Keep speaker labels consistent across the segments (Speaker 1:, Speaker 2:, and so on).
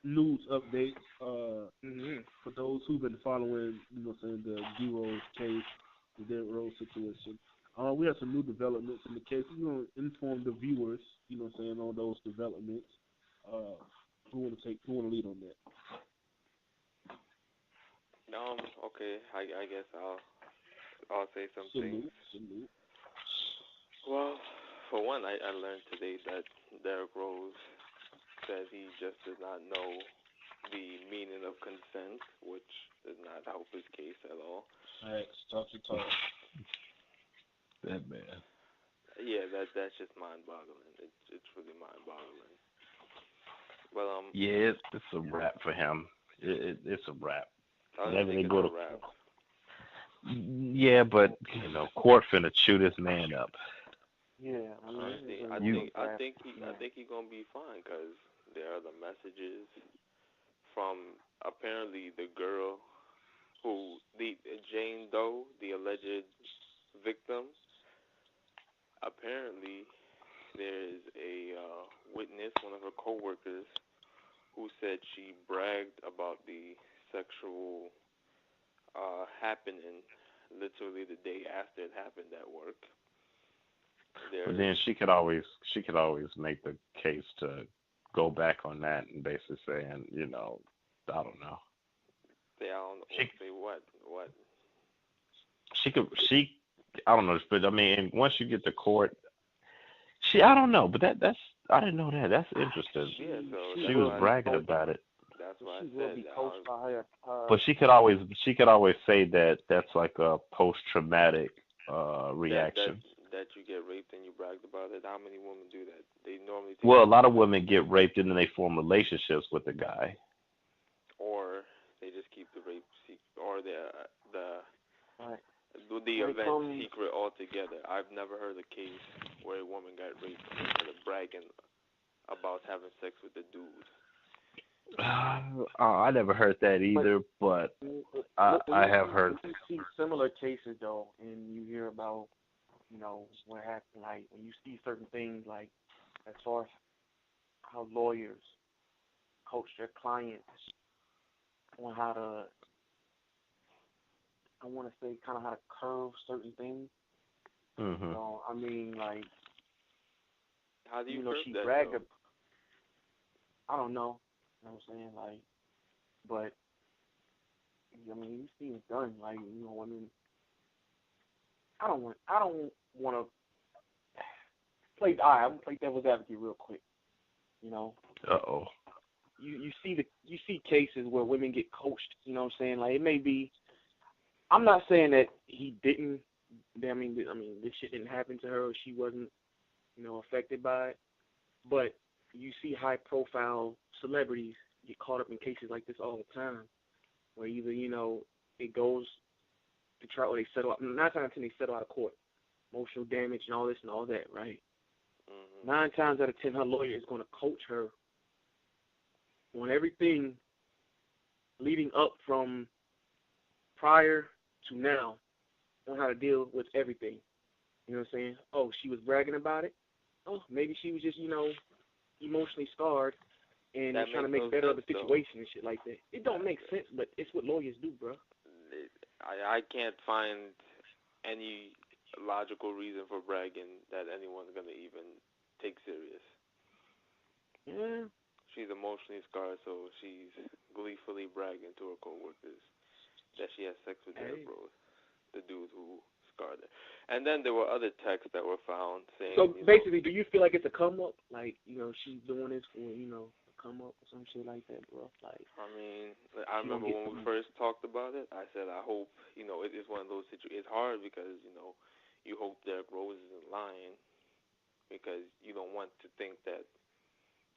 Speaker 1: news updates. For those who've been following, the D-Rose case, the Derrick Rose situation. We have some new developments in the case. We're going to inform the viewers, on those developments. Who want to lead on that?
Speaker 2: Okay. I guess I'll say some things.
Speaker 1: Salute.
Speaker 2: Well, for one, I learned today that Derrick Rose said he just does not know the meaning of consent, which does not help his case at all.
Speaker 1: Talk your talk.
Speaker 3: That man.
Speaker 2: Yeah, that's just mind-boggling. It's really mind-boggling. Well,
Speaker 3: yeah, it's a wrap for him. It's a wrap.
Speaker 2: Whenever they go to wrap.
Speaker 3: Yeah, but court finna chew this man up.
Speaker 4: Yeah,
Speaker 2: I think he's gonna be fine because there are the messages from apparently the girl the Jane Doe, the alleged victim. Apparently, there is a witness, one of her coworkers, who said she bragged about the sexual happening literally the day after it happened at work.
Speaker 3: But then she could always make the case to go back on that and basically saying, I don't know.
Speaker 2: Say what?
Speaker 3: I don't know, but I mean, once you get to court, I don't know, but that's I didn't know that. That's interesting.
Speaker 2: Yeah, so
Speaker 3: she was bragging about it.
Speaker 2: That's what
Speaker 4: she
Speaker 2: I said.
Speaker 4: Will be coached by her.
Speaker 3: But she could always say that that's like a post-traumatic reaction.
Speaker 2: That you get raped and you bragged about it. How many women do that? They normally.
Speaker 3: Well, a lot of women get raped and then they form relationships with the guy.
Speaker 2: Or they just keep the rape secret, or the event secret altogether. I've never heard a case where a woman got raped instead of bragging about having sex with a dude.
Speaker 3: I never heard that either, but I have heard.
Speaker 4: You see similar cases though, and you hear about, what happened. Like when you see certain things, like as far as how lawyers coach their clients on how to, I want to say, kind of how to curve certain things.
Speaker 3: Mm-hmm.
Speaker 4: So I mean, like,
Speaker 2: how do you
Speaker 4: she
Speaker 2: that,
Speaker 4: bragged.
Speaker 2: though?
Speaker 4: I don't know. You know what I'm saying? Like, but I mean, you see it done. Like, I mean, I don't want to play. All right, I'm gonna play devil's advocate real quick.
Speaker 3: Uh-oh.
Speaker 4: You see cases where women get coached. You know what I'm saying? Like, it may be. I'm not saying that he didn't. I mean, this shit didn't happen to her, or she wasn't, affected by it. But you see high-profile celebrities get caught up in cases like this all the time, where either it goes to trial or they settle out. 9 times out of 10 they settle out of court, emotional damage and all this and all that, right?
Speaker 2: Mm-hmm.
Speaker 4: 9 times out of 10 her lawyer is going to coach her on everything leading up from prior to now on how to deal with everything. You know what I'm saying? Oh, she was bragging about it. Oh, maybe she was just, emotionally scarred and trying to make better of the situation and shit like that. It don't make sense, but it's what lawyers do, bro.
Speaker 2: I can't find any logical reason for bragging that anyone's going to even take serious.
Speaker 4: Yeah.
Speaker 2: She's emotionally scarred, so she's gleefully bragging to her coworkers that she has sex with Derrick Rose, the dude who scarred her. And then there were other texts that were found saying.
Speaker 4: So basically, do you feel like it's a come up? Like, she's doing this for, a come up or some shit like that, bro? Like,
Speaker 2: I mean, I remember when we first talked about it, I said, I hope, it is one of those situations. It's hard because, you hope Derrick Rose isn't lying because you don't want to think that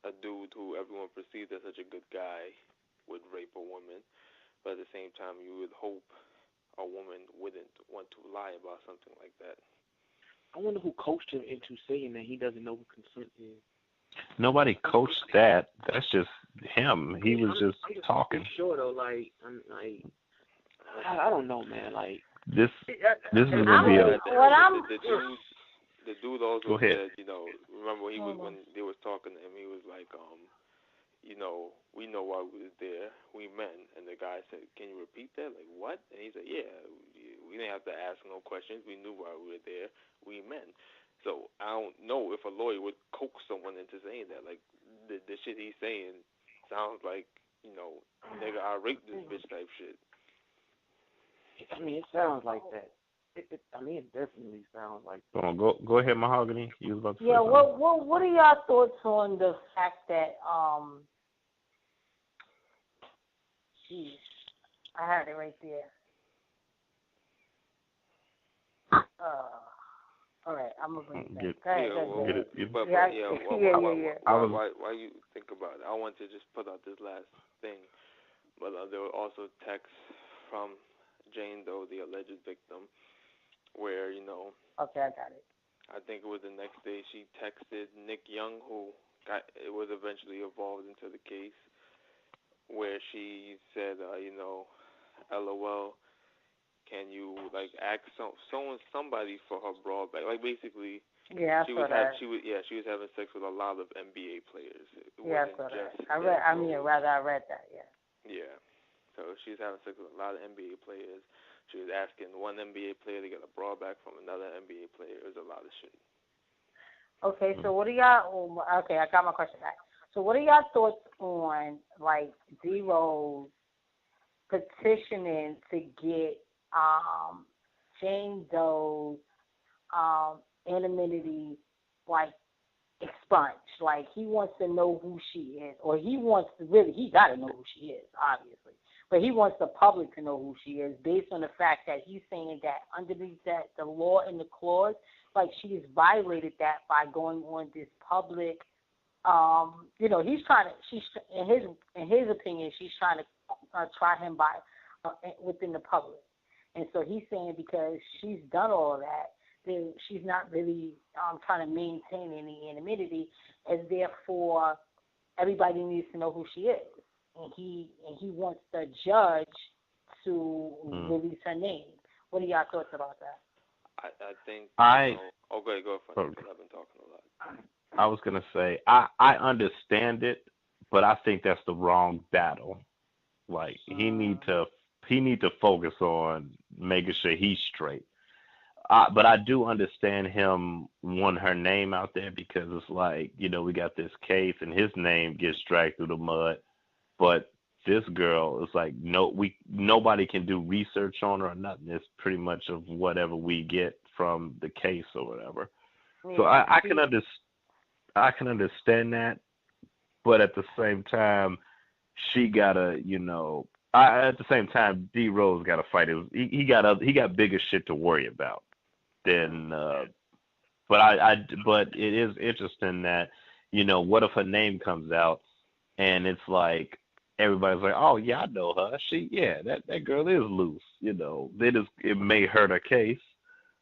Speaker 2: a dude who everyone perceives as such a good guy would rape a woman. But at the same time, you would hope a woman wouldn't want to lie about something like that.
Speaker 4: I wonder who coached him into saying that he doesn't know what consent is.
Speaker 3: Nobody coached that. That's just him. He was just talking.
Speaker 4: I'm sure though, I don't know, man. Like
Speaker 3: this is gonna be a.
Speaker 2: The dude also said, remember when they was talking to him, he was like, we know why we was there, we men. And the guy said, can you repeat that? Like, what? And he said, yeah, we didn't have to ask no questions. We knew why we were there, we men. So I don't know if a lawyer would coax someone into saying that. Like, the shit he's saying sounds like, nigga, I raped this bitch type shit.
Speaker 4: I mean, it sounds like that. It definitely sounds like that.
Speaker 3: Go ahead, Mahogany. You was about to say
Speaker 5: yeah,
Speaker 3: something.
Speaker 5: what are y'all thoughts on the fact that geez, I had it right there. All right, I'm gonna bring it back.
Speaker 2: Why you think about it? I want to just put out this last thing, but there were also texts from Jane Doe, the alleged victim, where
Speaker 5: Okay, I got it.
Speaker 2: I think it was the next day she texted Nick Young, who was eventually involved into the case, where she said, LOL, can you ask somebody for her bra back? Like basically,
Speaker 5: yeah,
Speaker 2: she was having sex with a lot of NBA players.
Speaker 5: I saw that. I read that. Yeah.
Speaker 2: Yeah. So she was having sex with a lot of NBA players. She was asking one NBA player to get a bra back from another NBA player. It was a lot of shit.
Speaker 5: Okay, so what are y'all? Okay, I got my question back. So what are y'all thoughts on D-Rose petitioning to get Jane Doe's anonymity expunged? Like he wants to know who she is, or he got to know who she is, obviously. But he wants the public to know who she is based on the fact that he's saying that underneath that, the law in the clause, she has violated that by going on this public, he's trying to, in his opinion, she's trying to try him by within the public. And so he's saying because she's done all of that, then she's not really trying to maintain any anonymity, and therefore everybody needs to know who she is. And he wants the judge to release her name. What are y'all thoughts about that?
Speaker 2: I think.
Speaker 3: Okay,
Speaker 2: go for it. Because I've been talking a lot.
Speaker 3: I was gonna say I understand it, but I think that's the wrong battle. Like he need to focus on making sure he's straight. But I do understand him wanting her name out there because it's we got this case and his name gets dragged through the mud. But this girl is nobody can do research on her or nothing. It's pretty much of whatever we get from the case or whatever. Yeah. So I can understand that, but at the same time, she gotta, at the same time, D Rose gotta fight. He got bigger shit to worry about than. But it is interesting that, what if her name comes out and it's everybody's like, oh yeah, I know her. That girl is loose. It may hurt her case,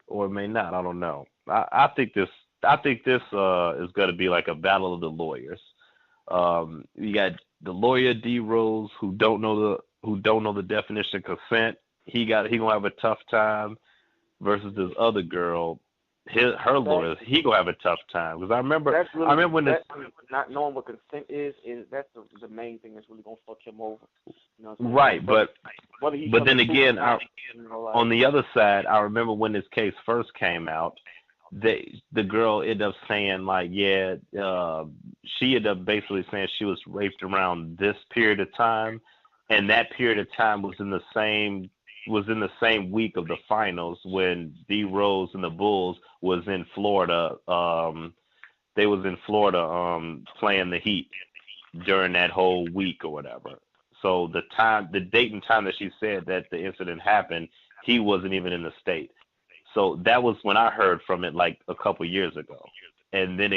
Speaker 3: or it may not. I don't know. I think this is going to be like a battle of the lawyers. You got the lawyer D Rose who don't know the definition of consent. He gonna have a tough time versus this other girl. Her lawyers, he gonna have a tough time because I remember when
Speaker 4: not knowing what consent is that's the main thing that's really gonna fuck him over.
Speaker 3: Right, but then again, on the other side, I remember when this case first came out, the girl ended up saying she ended up basically saying she was raped around this period of time, and that period of time was in the same week of the finals when D Rose and the Bulls was in Florida. They was in Florida playing the Heat during that whole week or whatever. So the date and time that she said that the incident happened, he wasn't even in the state. So that was when I heard from it a couple years ago. And then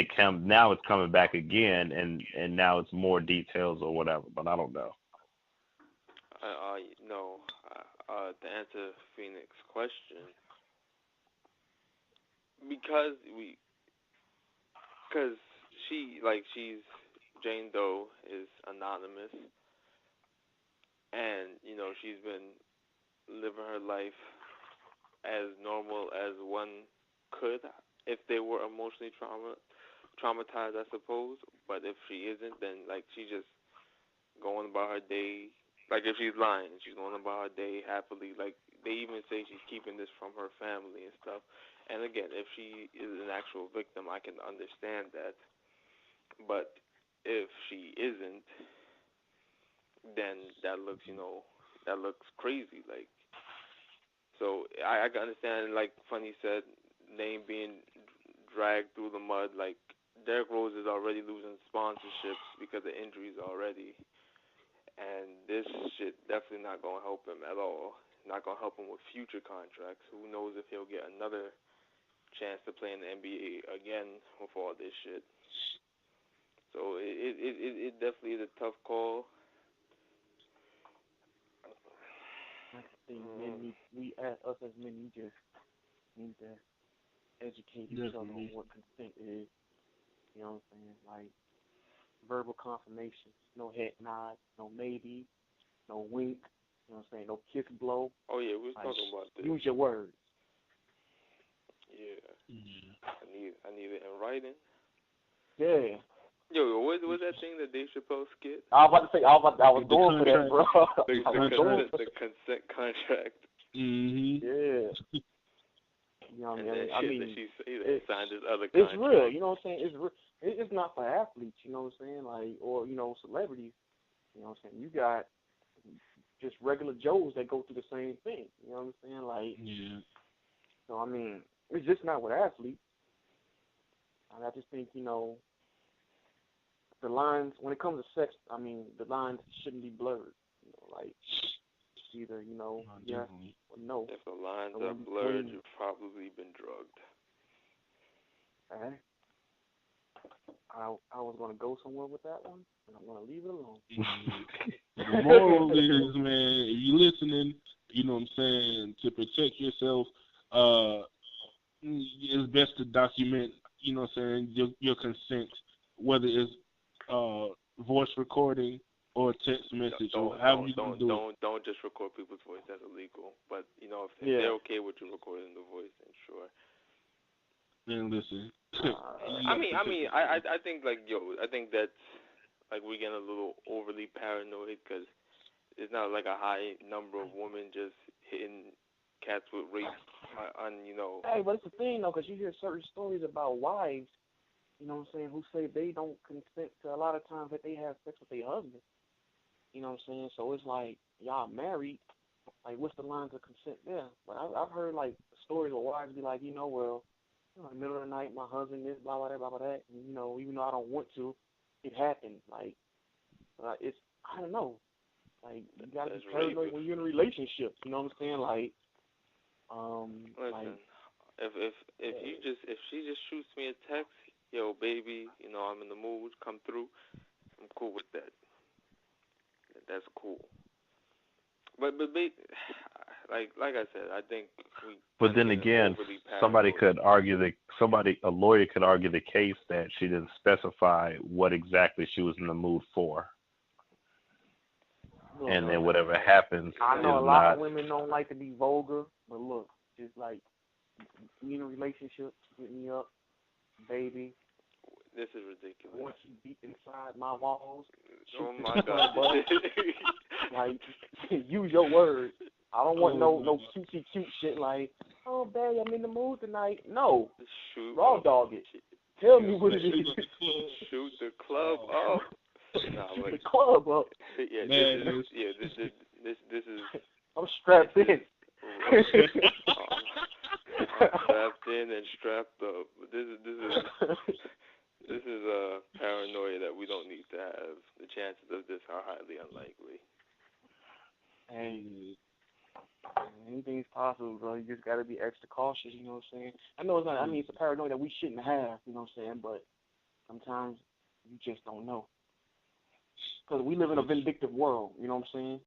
Speaker 3: now it's coming back again, and now it's more details or whatever, but I don't know.
Speaker 2: To answer Phoenix's question, because she's Jane Doe is anonymous, and she's been living her life as normal as one could if they were emotionally traumatized, I suppose. But if she isn't, then she just going about her day. Like if she's lying, she's going about her day happily. Like they even say she's keeping this from her family and stuff. And again, if she is an actual victim, I can understand that. But if she isn't, then that looks, that looks crazy. Like, so I can understand. Like Funny said, name being dragged through the mud. Like Derrick Rose is already losing sponsorships because of injuries already. And this shit definitely not going to help him at all. Not going to help him with future contracts. Who knows if he'll get another chance to play in the NBA again with all this shit. So it definitely is a tough call.
Speaker 4: I think us as men, we just need to educate each other on what consent is. You know what I'm saying? Like, verbal confirmation, no head nod, no maybe, no wink, you know what I'm saying, no kiss blow.
Speaker 2: Oh, yeah, we was talking about this.
Speaker 4: Use your words.
Speaker 2: Yeah. I need it in writing.
Speaker 4: Yeah.
Speaker 2: Yo, what was that thing that Dave Chappelle skit?
Speaker 4: I was about to say, I was going for that, bro.
Speaker 2: The consent contract.
Speaker 1: Mm-hmm.
Speaker 4: Yeah. You know what I mean?
Speaker 2: She signed this other contract.
Speaker 4: It's real, you know what I'm saying? It's real. It's not for athletes, you know what I'm saying? Like, or, celebrities. You know what I'm saying? You got just regular Joes that go through the same thing. You know what I'm saying? Like,
Speaker 1: yeah.
Speaker 4: So, I mean, it's just not with athletes. And I just think, the lines, when it comes to sex, I mean, the lines shouldn't be blurred. Like, either, yes or no.
Speaker 2: If the lines are blurred, you've probably been drugged.
Speaker 4: Okay. I was going to go somewhere with that one, and I'm going to leave it alone.
Speaker 1: The moral is, man, if you're listening, you know what I'm saying, to protect yourself, it's best to document, you know what I'm saying, your consent, whether it's voice recording or text message or however you can do it.
Speaker 2: Don't just record people's voice. That's illegal. But, if they're okay with you recording the voice, then sure.
Speaker 1: Man, listen.
Speaker 2: I think I think that's we're getting a little overly paranoid because it's not like a high number of women just hitting cats with rape on.
Speaker 4: Hey, but it's the thing though, because you hear certain stories about wives, you know what I'm saying, who say they don't consent to a lot of times that they have sex with their husband. You know what I'm saying? So it's like y'all married. Like, what's the lines of consent there? But I've heard stories where wives be like, well. In the middle of the night, my husband this, blah, blah, blah, blah, that. And, even though I don't want to, it happened. Like, it's, I don't know. Like, you got to be paranoid when you're in a relationship. You know what I'm saying? Like,
Speaker 2: listen, if she just shoots me a text, yo, baby, I'm in the mood, come through, I'm cool with that. That's cool. But like I said, I think we.
Speaker 3: But then again, a lawyer could argue the case that she didn't specify what exactly she was in the mood for, and then whatever happens.
Speaker 4: I know a lot of women don't like to be vulgar, but look, just in a relationship, get me up, baby.
Speaker 2: This is ridiculous.
Speaker 4: Once you deep inside my walls.
Speaker 2: Oh my God.
Speaker 4: Use your words. I don't want no cutesy cute shit like, oh, babe, I'm in the mood tonight. No.
Speaker 2: Shoot.
Speaker 4: Raw dog it. Tell me what it is.
Speaker 2: Shoot the club up.
Speaker 4: Shoot the club up.
Speaker 2: Yeah,
Speaker 1: man,
Speaker 2: this is.
Speaker 4: I'm strapped in.
Speaker 2: I'm strapped in and strapped up. This is a paranoia that we don't need to have. The chances of this are highly unlikely.
Speaker 4: Hey, anything's possible, bro. You just gotta be extra cautious. You know what I'm saying? I know it's not. I mean, it's a paranoia that we shouldn't have. You know what I'm saying? But sometimes you just don't know. Because we live in a vindictive world. You know what I'm saying?